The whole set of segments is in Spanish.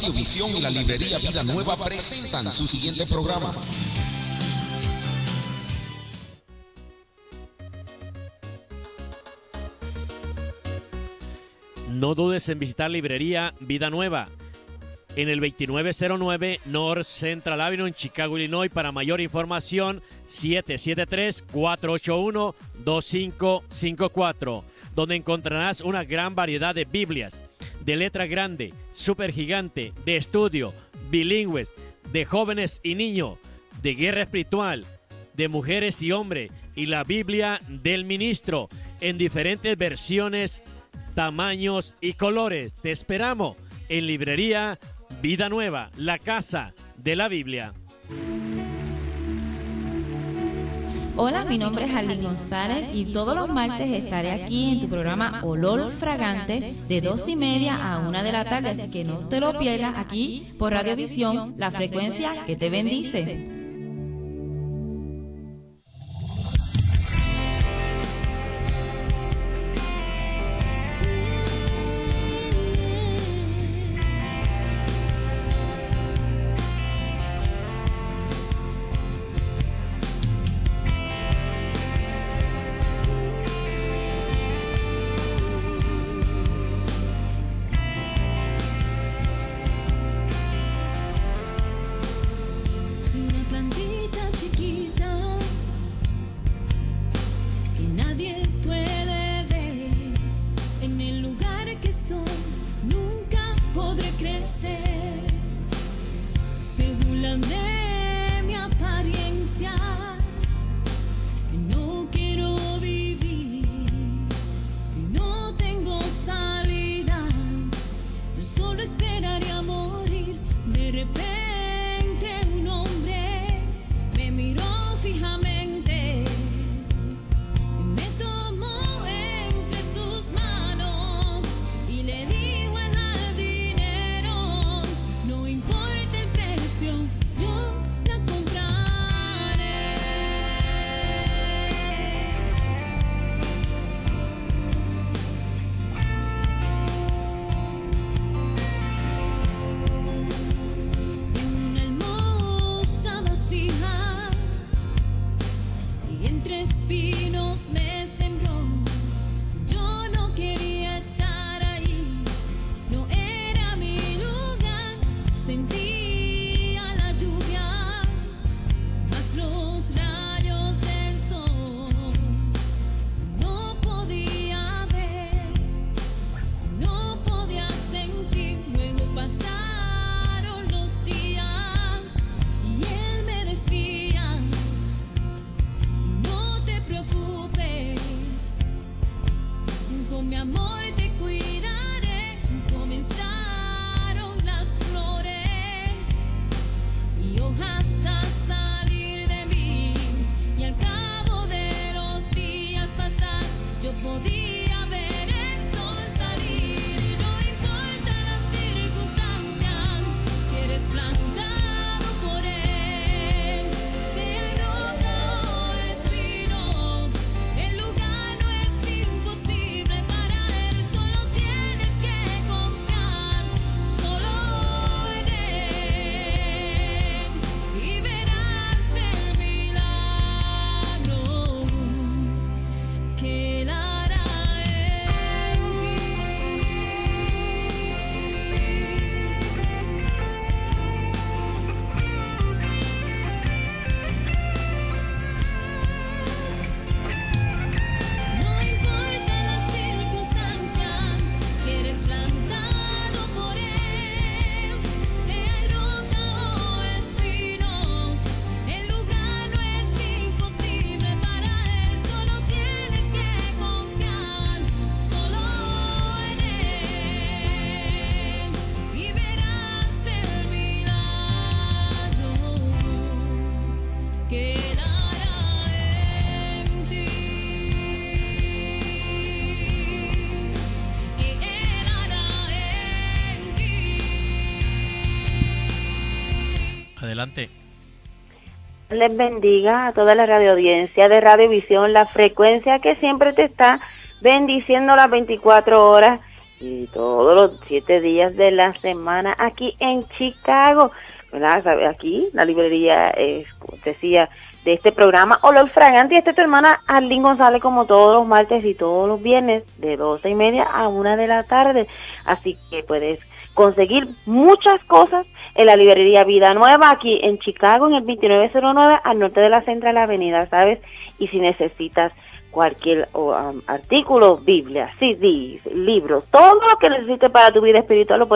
Radio Visión y la librería Vida Nueva presentan su siguiente programa. No dudes en visitar librería Vida Nueva en el 2909 North Central Avenue en Chicago, Illinois. Para mayor información, 773-481-2554, donde encontrarás una gran variedad de Biblias, de letra grande, super gigante, de estudio, bilingües, de jóvenes y niños, de guerra espiritual, de mujeres y hombres, y la Biblia del ministro, en diferentes versiones, tamaños y colores. Te esperamos en librería Vida Nueva, la casa de la Biblia. Hola, mi nombre es Arlene González y todos los martes estaré aquí en tu programa Olor Fragante de 2:30 a 1 de la tarde, así que no te lo pierdas aquí por Radiovisión, la frecuencia que te bendice. Adelante. Les bendiga a toda la radioaudiencia de Radiovisión, la frecuencia que siempre te está bendiciendo las 24 horas y todos los 7 días de la semana aquí en Chicago, ¿verdad? Aquí la librería es cortesía de este programa Olor Fragante, y esta es tu hermana Arlene González, como todos los martes y todos los viernes de 12:30 a 1 de la tarde, así que puedes conseguir muchas cosas en la librería Vida Nueva aquí en Chicago, en el 2909 al norte de la Central Avenida, ¿sabes? Y si necesitas cualquier artículo, Biblia, CDs, libros, todo lo que necesites para tu vida espiritual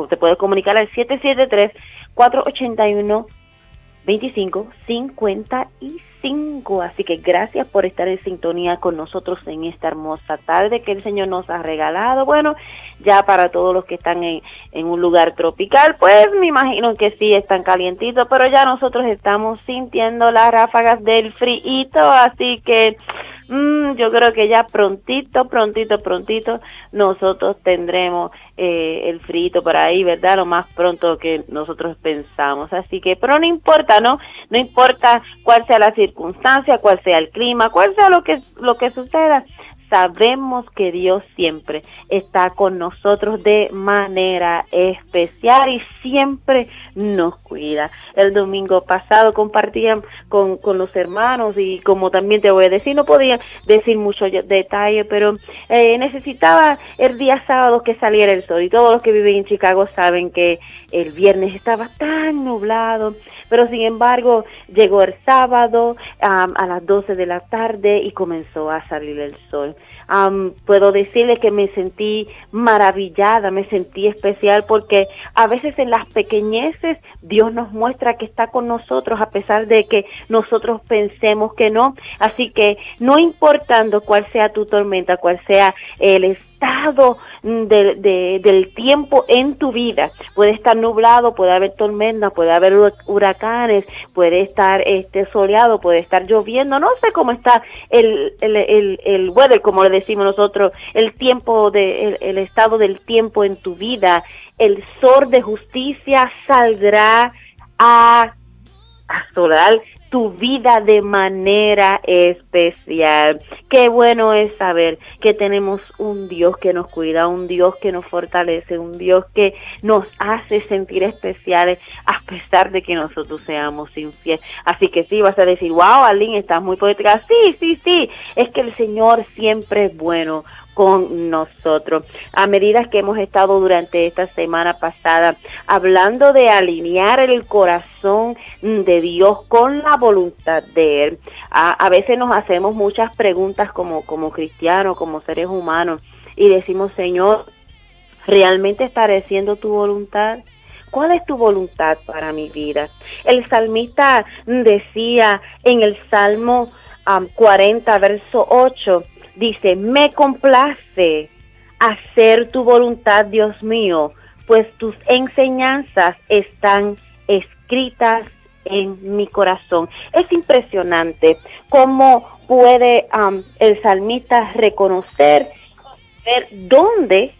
te puedes comunicar al 773-481-2555. Así que gracias por estar en sintonía con nosotros en esta hermosa tarde que el Señor nos ha regalado. Bueno, ya para todos los que están en un lugar tropical, pues me imagino que sí están calientitos, pero ya nosotros estamos sintiendo las ráfagas del frío, así que yo creo que ya prontito nosotros tendremos el frito por ahí, ¿verdad? Lo más pronto que nosotros pensamos. Así que, pero no importa, ¿no? No importa cuál sea la circunstancia, cuál sea el clima, cuál sea lo que suceda. Sabemos que Dios siempre está con nosotros de manera especial y siempre nos cuida. El domingo pasado compartían con los hermanos, y como también te voy a decir, no podía decir mucho detalle, pero necesitaba el día sábado que saliera el sol, y todos los que viven en Chicago saben que el viernes estaba tan nublado, pero sin embargo llegó el sábado a las 12 de la tarde y comenzó a salir el sol. Puedo decirle que me sentí maravillada, me sentí especial, porque a veces en las pequeñeces Dios nos muestra que está con nosotros a pesar de que nosotros pensemos que no. Así que no importando cuál sea tu tormenta, cuál sea el estado del tiempo en tu vida, puede estar nublado, puede haber tormenta, puede haber huracanes, puede estar soleado, puede estar lloviendo, no sé cómo está el weather, como le decimos nosotros, el tiempo el estado del tiempo en tu vida. El sol de justicia saldrá a asolar tu vida de manera especial. Qué bueno es saber que tenemos un Dios que nos cuida, un Dios que nos fortalece, un Dios que nos hace sentir especiales a pesar de que nosotros seamos infieles. Así que sí, vas a decir, wow, Arlene, estás muy poética. Sí, es que el Señor siempre es bueno con nosotros. A medida que hemos estado durante esta semana pasada hablando de alinear el corazón de Dios con la voluntad de Él, a veces nos hacemos muchas preguntas como cristianos, como seres humanos, y decimos, Señor, ¿realmente estaré haciendo tu voluntad? ¿Cuál es tu voluntad para mi vida? El salmista decía en el Salmo 40, verso 8, dice, me complace hacer tu voluntad, Dios mío, pues tus enseñanzas están escritas en mi corazón. Es impresionante cómo puede el salmista reconocer, ver dónde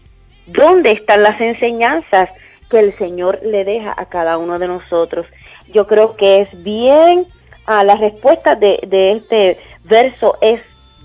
están las enseñanzas que el Señor le deja a cada uno de nosotros. Yo creo que es bien, la respuesta de este verso es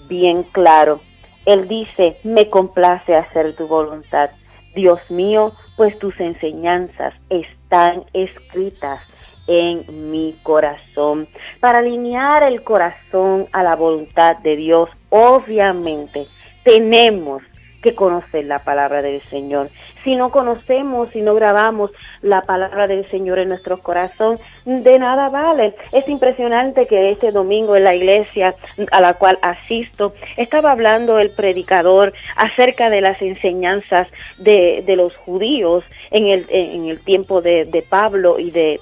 bien claro. Él dice, me complace hacer tu voluntad, Dios mío, pues tus enseñanzas están escritas en mi corazón. Para alinear el corazón a la voluntad de Dios, obviamente tenemos que conocer la palabra del Señor. Si no conocemos, si no grabamos la palabra del Señor en nuestro corazón, de nada vale. Es impresionante que este domingo en la iglesia a la cual asisto, estaba hablando el predicador acerca de las enseñanzas de los judíos en el tiempo de Pablo y de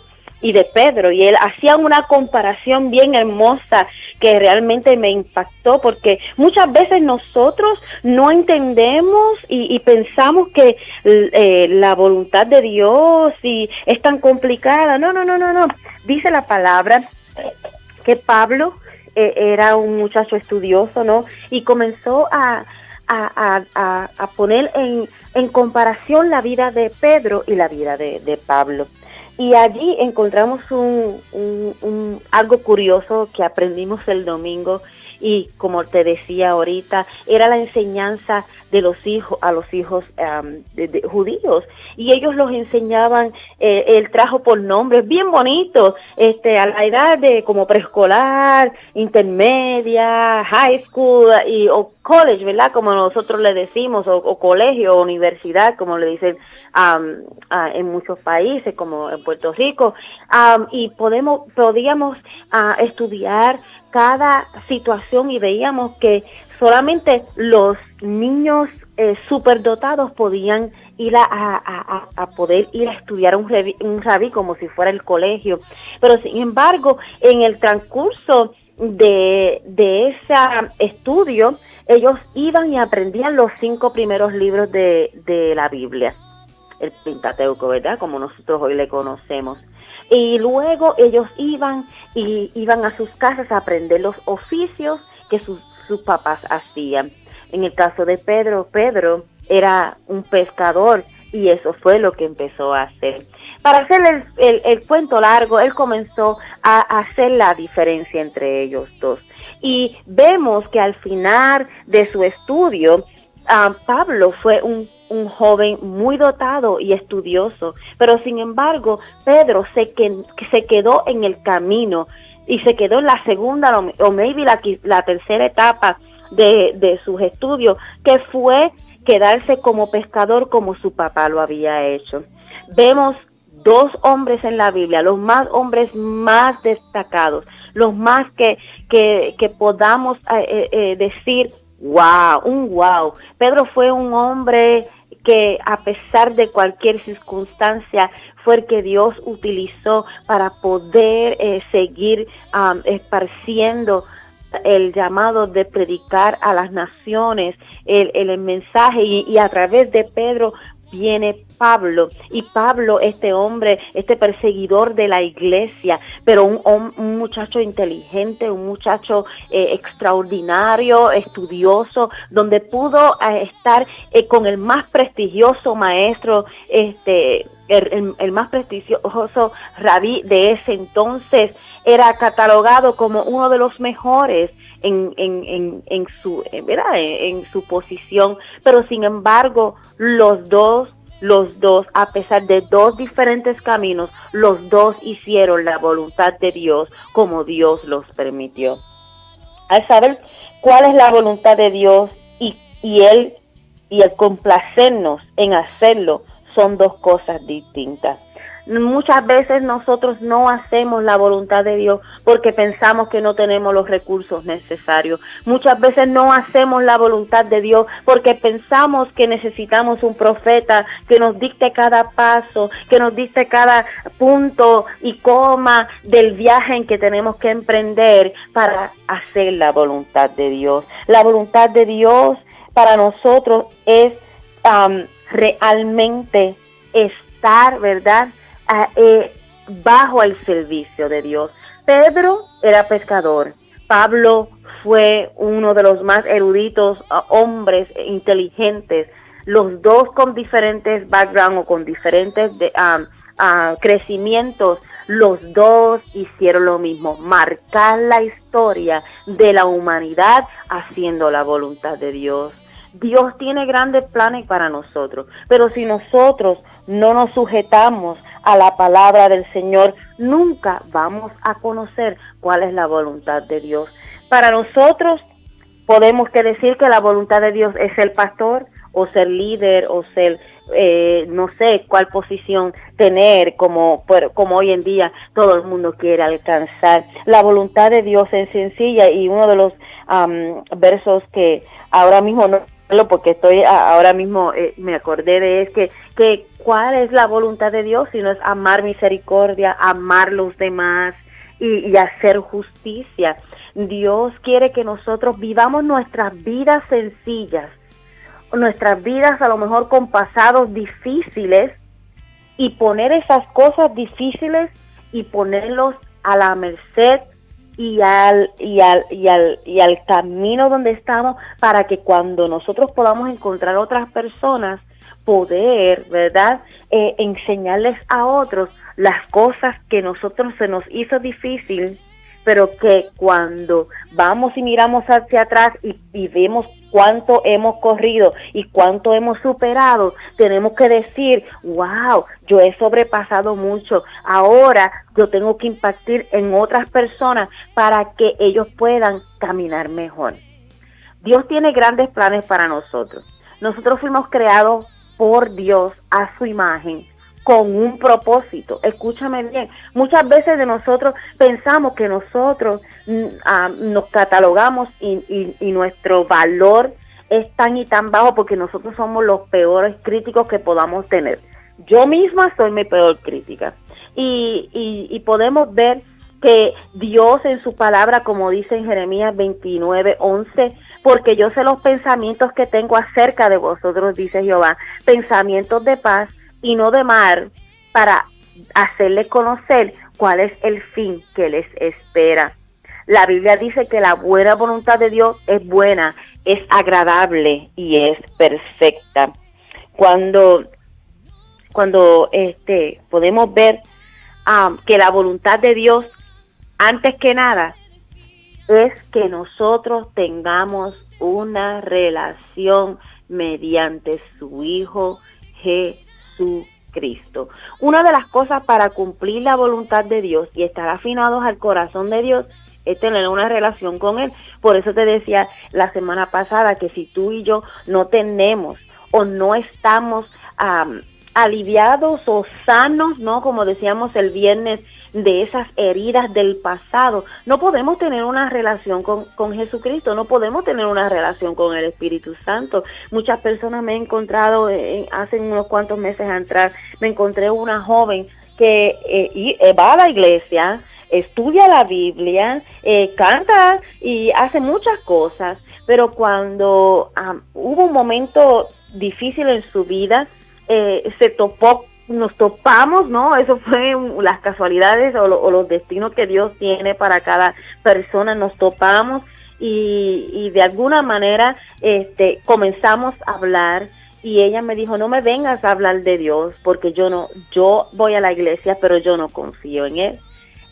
Pedro, y él hacía una comparación bien hermosa que realmente me impactó, porque muchas veces nosotros no entendemos y pensamos que la voluntad de Dios es tan complicada. No. Dice la palabra que Pablo era un muchacho estudioso, ¿no? Y comenzó a poner en comparación la vida de Pedro y la vida de Pablo. Y allí encontramos algo curioso que aprendimos el domingo, y como te decía ahorita, era la enseñanza de los hijos a los hijos de judíos, y ellos los enseñaban el trabajo por nombres bien bonitos, a la edad de como preescolar, intermedia, high school o college, ¿verdad? Como nosotros le decimos, o colegio, o universidad, como le dicen en muchos países, como en Puerto Rico, y podíamos estudiar cada situación, y veíamos que solamente los niños superdotados podían ir a poder ir a estudiar un rabí como si fuera el colegio. Pero sin embargo, en el transcurso de ese estudio, ellos iban y aprendían los 5 primeros libros de la Biblia, el Pentateuco, ¿verdad? Como nosotros hoy le conocemos. Y luego ellos iban a sus casas a aprender los oficios que sus papás hacían. En el caso de Pedro era un pescador, y eso fue lo que empezó a hacer. Para hacer el cuento largo, él comenzó a hacer la diferencia entre ellos dos. Y vemos que al final de su estudio, Pablo fue un joven muy dotado y estudioso, pero sin embargo, Pedro se quedó en el camino, y se quedó en la segunda o maybe la tercera etapa de sus estudios, que fue quedarse como pescador como su papá lo había hecho. Vemos 2 hombres en la Biblia, los hombres más destacados, los más que podamos decir wow. Pedro fue un hombre que, a pesar de cualquier circunstancia, fue el que Dios utilizó para poder seguir esparciendo el llamado de predicar a las naciones el mensaje, y a través de Pedro viene Pablo, y Pablo, este hombre, este perseguidor de la iglesia, pero un muchacho inteligente, un muchacho extraordinario, estudioso, donde pudo estar con el más prestigioso maestro, el más prestigioso rabí de ese entonces. Era catalogado como uno de los mejores en su posición, pero sin embargo los dos, a pesar de 2 diferentes caminos, los 2 hicieron la voluntad de Dios como Dios los permitió. Al saber cuál es la voluntad de Dios y el complacernos en hacerlo, son 2 cosas distintas. Muchas veces nosotros no hacemos la voluntad de Dios porque pensamos que no tenemos los recursos necesarios. Muchas veces no hacemos la voluntad de Dios porque pensamos que necesitamos un profeta que nos dicte cada paso, que nos dicte cada punto y coma del viaje en que tenemos que emprender para hacer la voluntad de Dios. La voluntad de Dios para nosotros es realmente estar, ¿verdad?, bajo el servicio de Dios. Pedro era pescador. Pablo fue uno de los más eruditos hombres inteligentes. Los 2 con diferentes backgrounds o con diferentes crecimientos. Los 2 hicieron lo mismo: marcar la historia de la humanidad haciendo la voluntad de Dios. Dios tiene grandes planes para nosotros, pero si nosotros no nos sujetamos a la palabra del Señor, nunca vamos a conocer cuál es la voluntad de Dios. Para nosotros podemos decir que la voluntad de Dios es ser pastor, o ser líder, o ser no sé cuál posición tener, como hoy en día todo el mundo quiere alcanzar. La voluntad de Dios es sencilla, y uno de los versos que ahora mismo no, porque estoy ahora mismo me acordé de, es que cuál es la voluntad de Dios, sino es amar misericordia, amar los demás y hacer justicia. Dios quiere que nosotros vivamos nuestras vidas sencillas, nuestras vidas a lo mejor con pasados difíciles, y poner esas cosas difíciles y ponerlos a la merced y al camino donde estamos, para que cuando nosotros podamos encontrar otras personas, poder, ¿verdad?, enseñarles a otros las cosas que nosotros se nos hizo difícil, pero que cuando vamos y miramos hacia atrás y vemos cuánto hemos corrido y cuánto hemos superado, tenemos que decir, wow, yo he sobrepasado mucho, ahora yo tengo que impartir en otras personas para que ellos puedan caminar mejor. Dios tiene grandes planes para nosotros. Nosotros fuimos creados por Dios a su imagen, con un propósito. Escúchame bien, muchas veces de nosotros pensamos que nosotros nos catalogamos y nuestro valor es tan y tan bajo porque nosotros somos los peores críticos que podamos tener. Yo misma soy mi peor crítica. Y podemos ver que Dios en su palabra, como dice en Jeremías 29:11, porque yo sé los pensamientos que tengo acerca de vosotros, dice Jehová, pensamientos de paz y no de mal, para hacerles conocer cuál es el fin que les espera. La Biblia dice que la buena voluntad de Dios es buena, es agradable y es perfecta. Cuando podemos ver que la voluntad de Dios, antes que nada, es que nosotros tengamos una relación mediante su Hijo Jesucristo. Una de las cosas para cumplir la voluntad de Dios y estar afinados al corazón de Dios es tener una relación con Él. Por eso te decía la semana pasada que si tú y yo no tenemos o no estamos aliviados o sanos, ¿no? Como decíamos el viernes, de esas heridas del pasado, no podemos tener una relación con Jesucristo, no podemos tener una relación con el Espíritu Santo. Muchas personas me he encontrado, hace unos cuantos meses atrás, me encontré una joven que va a la iglesia, estudia la Biblia, canta y hace muchas cosas, pero cuando hubo un momento difícil en su vida, nos topamos, ¿no? Eso fue las casualidades o los destinos que Dios tiene para cada persona. Nos topamos y de alguna manera comenzamos a hablar y ella me dijo, no me vengas a hablar de Dios porque yo voy a la iglesia, pero yo no confío en Él.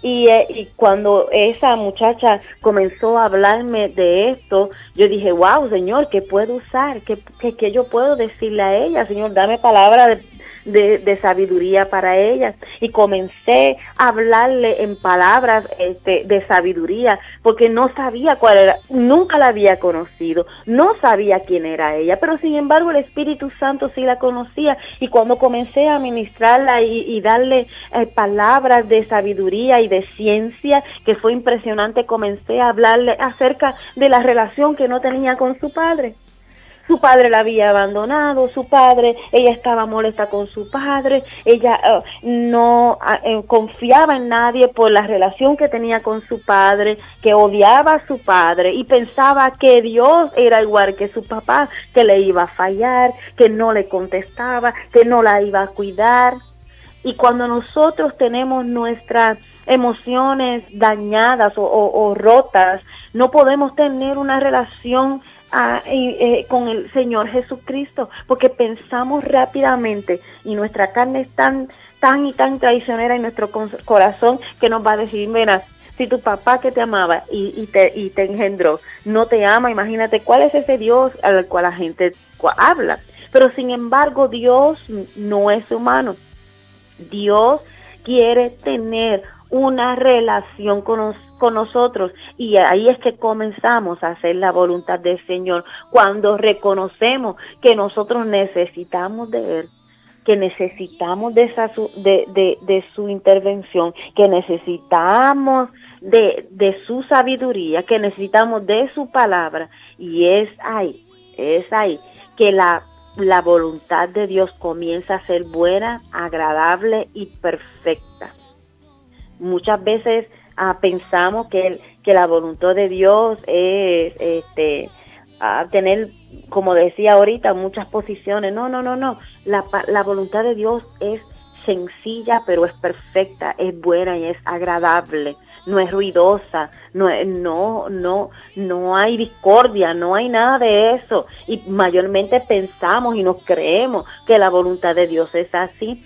Y cuando esa muchacha comenzó a hablarme de esto, yo dije, wow, Señor, ¿qué puedo usar? ¿Qué yo puedo decirle a ella? Señor, dame palabra de sabiduría para ella. Y comencé a hablarle en palabras de sabiduría, porque no sabía cuál era, nunca la había conocido, no sabía quién era ella, pero sin embargo el Espíritu Santo sí la conocía. Y cuando comencé a ministrarla y darle palabras de sabiduría y de ciencia, que fue impresionante, comencé a hablarle acerca de la relación que no tenía con su padre. Su padre la había abandonado, ella estaba molesta con su padre, ella no confiaba en nadie por la relación que tenía con su padre, que odiaba a su padre y pensaba que Dios era igual que su papá, que le iba a fallar, que no le contestaba, que no la iba a cuidar. Y cuando nosotros tenemos nuestras emociones dañadas o rotas, no podemos tener una relación con el Señor Jesucristo, porque pensamos rápidamente y nuestra carne es tan y tan traicionera en nuestro corazón que nos va a decir, mira, si tu papá que te amaba y te engendró no te ama, imagínate cuál es ese Dios al cual la gente habla. Pero sin embargo Dios no es humano. Dios quiere tener una relación con nosotros, y ahí es que comenzamos a hacer la voluntad del Señor, cuando reconocemos que nosotros necesitamos de Él, que necesitamos de su intervención, que necesitamos de su sabiduría, que necesitamos de su palabra, y es ahí que la voluntad de Dios comienza a ser buena, agradable y perfecta. Muchas veces pensamos que la voluntad de Dios es tener, como decía ahorita, muchas posiciones. No. La voluntad de Dios es sencilla, pero es perfecta, es buena y es agradable. no es ruidosa, no hay discordia, no hay nada de eso. Y mayormente pensamos y nos creemos que la voluntad de Dios es así.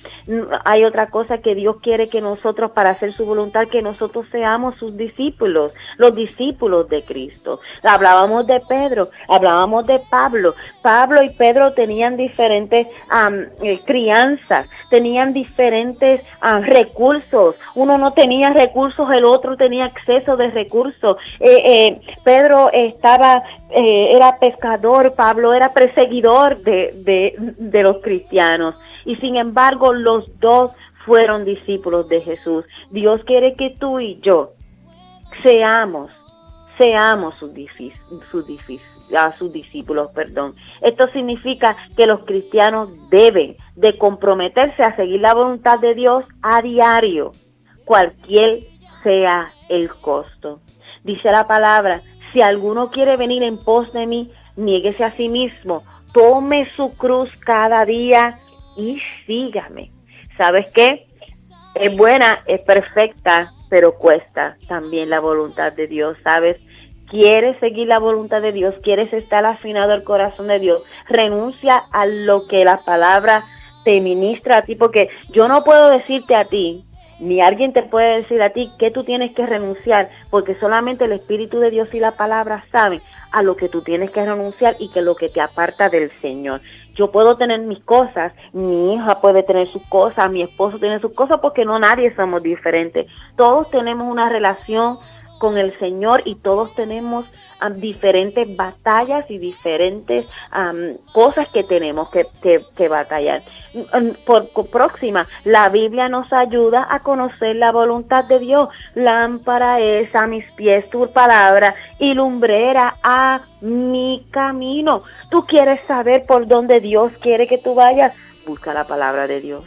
Hay otra cosa que Dios quiere que nosotros, para hacer su voluntad, que nosotros seamos sus discípulos, los discípulos de Cristo. Hablábamos de Pedro, hablábamos de Pablo. Pablo y Pedro tenían diferentes crianzas, tenían diferentes recursos. Uno no tenía recursos, el otro tenía exceso de recursos. Pedro era pescador, Pablo era perseguidor de los cristianos, y sin embargo los dos fueron discípulos de Jesús. Dios quiere que tú y yo seamos sus discípulos. Esto significa que los cristianos deben de comprometerse a seguir la voluntad de Dios a diario, cualquier sea el costo. Dice la palabra: si alguno quiere venir en pos de mí, niéguese a sí mismo, tome su cruz cada día y sígame. ¿Sabes qué? Es buena, es perfecta, pero cuesta también la voluntad de Dios, ¿sabes? ¿Quieres seguir la voluntad de Dios? ¿Quieres estar afinado al corazón de Dios? Renuncia a lo que la palabra te ministra a ti, porque yo no puedo decirte a ti, ni alguien te puede decir a ti que tú tienes que renunciar, porque solamente el Espíritu de Dios y la palabra saben a lo que tú tienes que renunciar y que lo que te aparta del Señor. Yo puedo tener mis cosas, mi hija puede tener sus cosas, mi esposo tiene sus cosas, porque no nadie somos diferentes. Todos tenemos una relación con el Señor y todos tenemos diferentes batallas y diferentes cosas que tenemos que batallar. Por próxima, la Biblia nos ayuda a conocer la voluntad de Dios. Lámpara es a mis pies tu palabra y lumbrera a mi camino. ¿Tú quieres saber por dónde Dios quiere que tú vayas? Busca la palabra de Dios.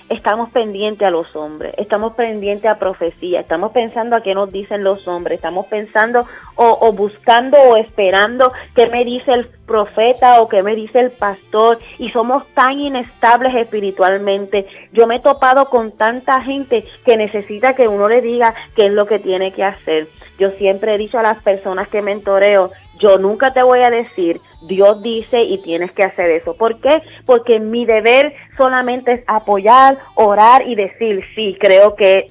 Estamos pendientes a los hombres, estamos pendientes a profecía, estamos pensando a qué nos dicen los hombres, estamos pensando o buscando o esperando qué me dice el profeta o qué me dice el pastor, y somos tan inestables espiritualmente. Yo me he topado con tanta gente que necesita que uno le diga qué es lo que tiene que hacer. Yo siempre he dicho a las personas que mentoreo: yo nunca te voy a decir, Dios dice y tienes que hacer eso. ¿Por qué? Porque mi deber solamente es apoyar, orar y decir, sí, creo que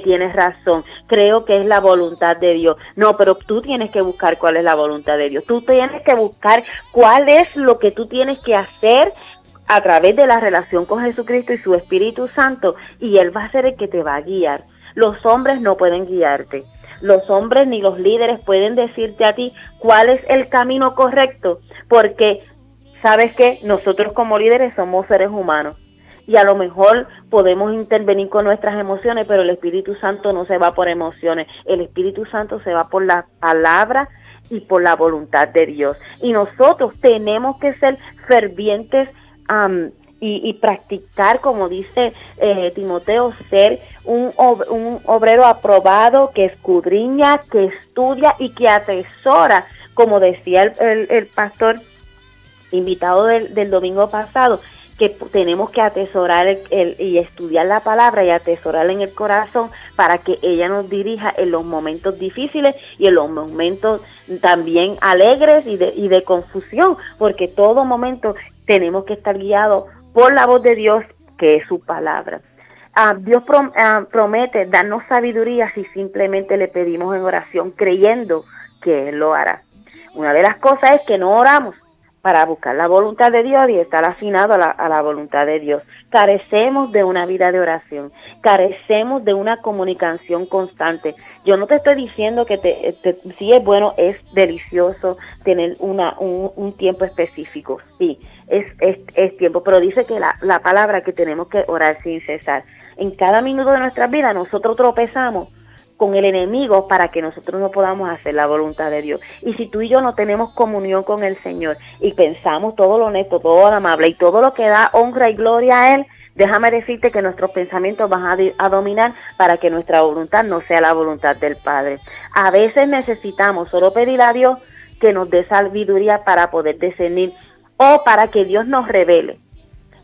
tienes razón, creo que es la voluntad de Dios. No, pero tú tienes que buscar cuál es la voluntad de Dios. Tú tienes que buscar cuál es lo que tú tienes que hacer a través de la relación con Jesucristo y su Espíritu Santo, y Él va a ser el que te va a guiar. Los hombres no pueden guiarte. Los hombres ni los líderes pueden decirte a ti cuál es el camino correcto, porque sabes que nosotros como líderes somos seres humanos y a lo mejor podemos intervenir con nuestras emociones, pero el Espíritu Santo no se va por emociones, el Espíritu Santo se va por la palabra y por la voluntad de Dios. Y nosotros tenemos que ser fervientes y practicar, como dice Timoteo, ser un obrero aprobado, que escudriña, que estudia y que atesora, como decía el pastor invitado del domingo pasado, que tenemos que atesorar y estudiar la palabra y atesorarla en el corazón para que ella nos dirija en los momentos difíciles y en los momentos también alegres y de confusión, porque todo momento tenemos que estar guiados por la voz de Dios, que es su palabra. Dios promete darnos sabiduría si simplemente le pedimos en oración, creyendo que Él lo hará. Una de las cosas es que no oramos para buscar la voluntad de Dios y estar afinado a la voluntad de Dios. Carecemos de una vida de oración, carecemos de una comunicación constante. Yo no te estoy diciendo que sí es bueno, es delicioso tener un tiempo específico, sí, es tiempo, pero dice que la palabra que tenemos que orar sin cesar. En cada minuto de nuestra vida nosotros tropezamos con el enemigo para que nosotros no podamos hacer la voluntad de Dios. Y si tú y yo no tenemos comunión con el Señor y pensamos todo lo honesto, todo lo amable y todo lo que da honra y gloria a Él, déjame decirte que nuestros pensamientos van a dominar para que nuestra voluntad no sea la voluntad del Padre. A veces necesitamos solo pedir a Dios que nos dé sabiduría para poder discernir o para que Dios nos revele.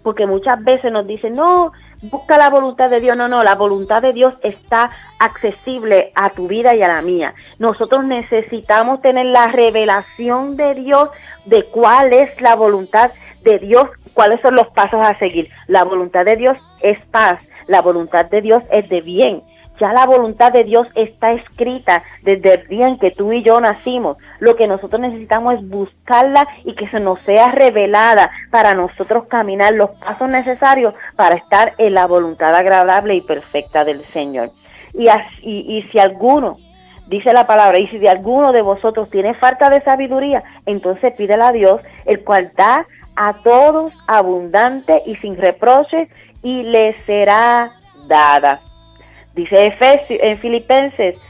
Porque muchas veces nos dicen, no, busca la voluntad de Dios. No, la voluntad de Dios está accesible a tu vida y a la mía. Nosotros necesitamos tener la revelación de Dios de cuál es la voluntad de Dios, cuáles son los pasos a seguir. La voluntad de Dios es paz, la voluntad de Dios es de bien. Ya la voluntad de Dios está escrita desde el día en que tú y yo nacimos. Lo que nosotros necesitamos es buscarla y que se nos sea revelada para nosotros caminar los pasos necesarios para estar en la voluntad agradable y perfecta del Señor. Y si alguno, dice la palabra, y si de alguno de vosotros tiene falta de sabiduría, entonces pídela a Dios, el cual da a todos abundante y sin reproche, y le será dada. Dice en Filipenses,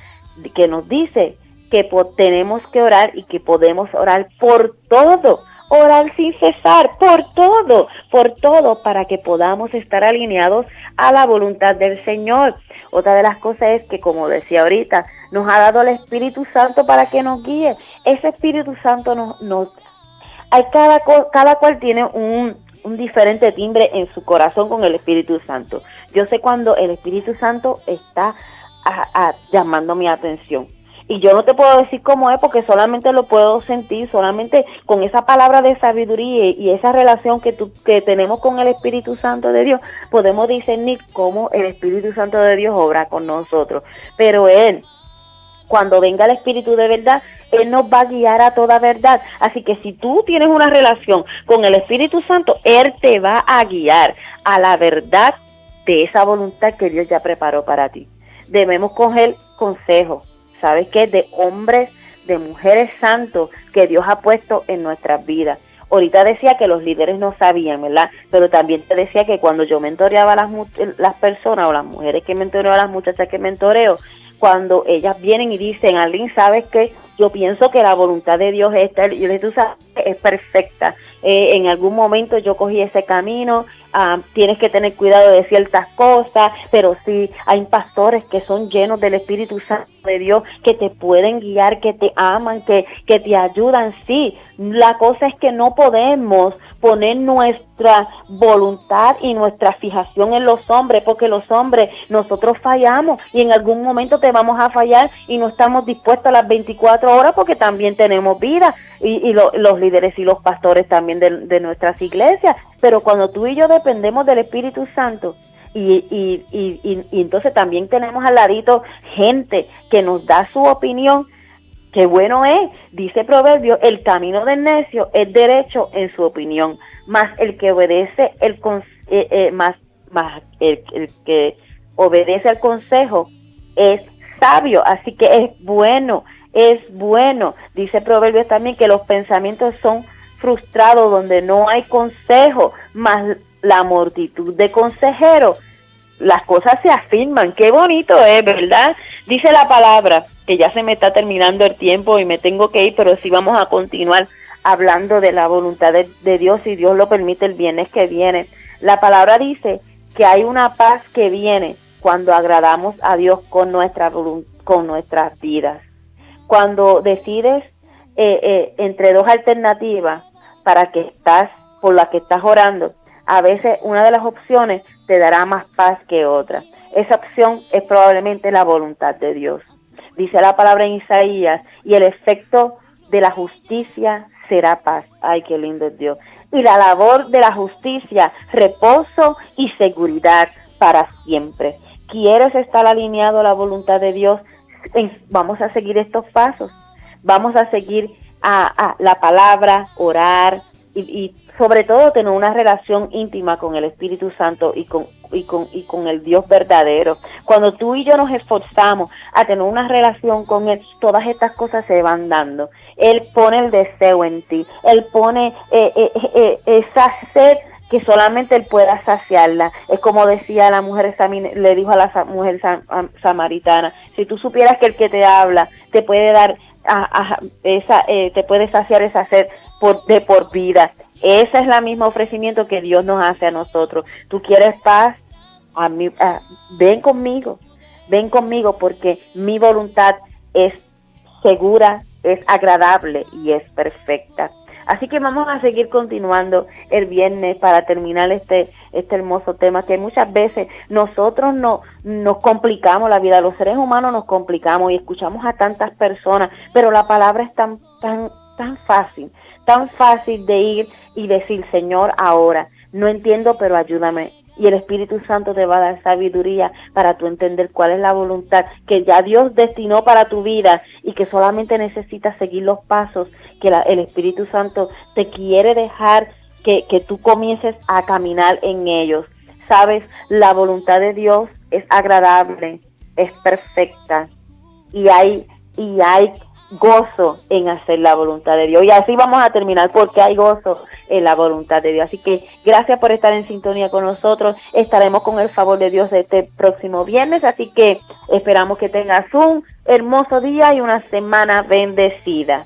que nos dice que tenemos que orar y que podemos orar por todo, orar sin cesar, por todo, para que podamos estar alineados a la voluntad del Señor. Otra de las cosas es que, como decía ahorita, nos ha dado el Espíritu Santo para que nos guíe. Ese Espíritu Santo hay cada cual tiene un diferente timbre en su corazón con el Espíritu Santo. Yo sé cuando el Espíritu Santo está llamando mi atención. Y yo no te puedo decir cómo es, porque solamente lo puedo sentir, solamente con esa palabra de sabiduría y esa relación que tenemos con el Espíritu Santo de Dios, podemos discernir cómo el Espíritu Santo de Dios obra con nosotros. Pero cuando venga el Espíritu de verdad, Él nos va a guiar a toda verdad. Así que si tú tienes una relación con el Espíritu Santo, Él te va a guiar a la verdad de esa voluntad que Dios ya preparó para ti. Debemos coger consejo, ¿sabes qué? De hombres, de mujeres santos que Dios ha puesto en nuestras vidas. Ahorita decía que los líderes no sabían, ¿verdad? Pero también te decía que cuando yo mentoreaba a las personas o las mujeres que mentoreo, a las muchachas que mentoreo, cuando ellas vienen y dicen, Arlene, ¿sabes qué? Yo pienso que la voluntad de Dios es perfecta. En algún momento yo cogí ese camino, tienes que tener cuidado de ciertas cosas, pero sí, hay pastores que son llenos del Espíritu Santo de Dios, que te pueden guiar, que te aman, que te ayudan. Sí, la cosa es que no podemos poner nuestra voluntad y nuestra fijación en los hombres, porque los hombres, nosotros fallamos y en algún momento te vamos a fallar y no estamos dispuestos a las 24 horas porque también tenemos vida y los líderes y los pastores también de nuestras iglesias. Pero cuando tú y yo dependemos del Espíritu Santo y entonces también tenemos al ladito gente que nos da su opinión, qué bueno es, dice Proverbio, el camino del necio es derecho en su opinión, mas el que obedece el que obedece al consejo es sabio. Así que es bueno. Dice Proverbios también que los pensamientos son frustrados donde no hay consejo, mas la multitud de consejeros, las cosas se afirman. Qué bonito es, ¿verdad? Dice la palabra, que ya se me está terminando el tiempo y me tengo que ir, pero sí vamos a continuar hablando de la voluntad de Dios, si Dios lo permite, el viernes que viene. La palabra dice que hay una paz que viene cuando agradamos a Dios con nuestras vidas. Cuando decides entre dos alternativas por la que estás orando, a veces una de las opciones te dará más paz que otra. Esa opción es probablemente la voluntad de Dios. Dice la palabra en Isaías, y el efecto de la justicia será paz. Ay, qué lindo es Dios. Y la labor de la justicia, reposo y seguridad para siempre. ¿Quieres estar alineado a la voluntad de Dios? Vamos a seguir estos pasos. Vamos a seguir a la palabra, orar y sobre todo tener una relación íntima con el Espíritu Santo y con el Dios verdadero. Cuando tú y yo nos esforzamos a tener una relación con Él, todas estas cosas se van dando. Él pone el deseo en ti, Él pone esa sed que solamente Él pueda saciarla. Es como decía la mujer, le dijo a la mujer samaritana, si tú supieras que el que te habla te puede dar te puede saciar esa sed de por vida. Ese es el mismo ofrecimiento que Dios nos hace a nosotros. ¿Tú quieres paz? Ven conmigo porque mi voluntad es segura, es agradable y es perfecta. Así que vamos a seguir continuando el viernes para terminar este hermoso tema, que muchas veces nosotros nos complicamos la vida, los seres humanos nos complicamos y escuchamos a tantas personas, pero la palabra es tan fácil de ir y decir, Señor, ahora no entiendo, pero ayúdame. Y el Espíritu Santo te va a dar sabiduría para tú entender cuál es la voluntad que ya Dios destinó para tu vida y que solamente necesitas seguir los pasos que el Espíritu Santo te quiere dejar que tú comiences a caminar en ellos. Sabes, la voluntad de Dios es agradable, es perfecta y hay gozo en hacer la voluntad de Dios. Y así vamos a terminar, porque hay gozo en la voluntad de Dios. Así que gracias por estar en sintonía con nosotros. Estaremos con el favor de Dios este próximo viernes, así que esperamos que tengas un hermoso día y una semana bendecida.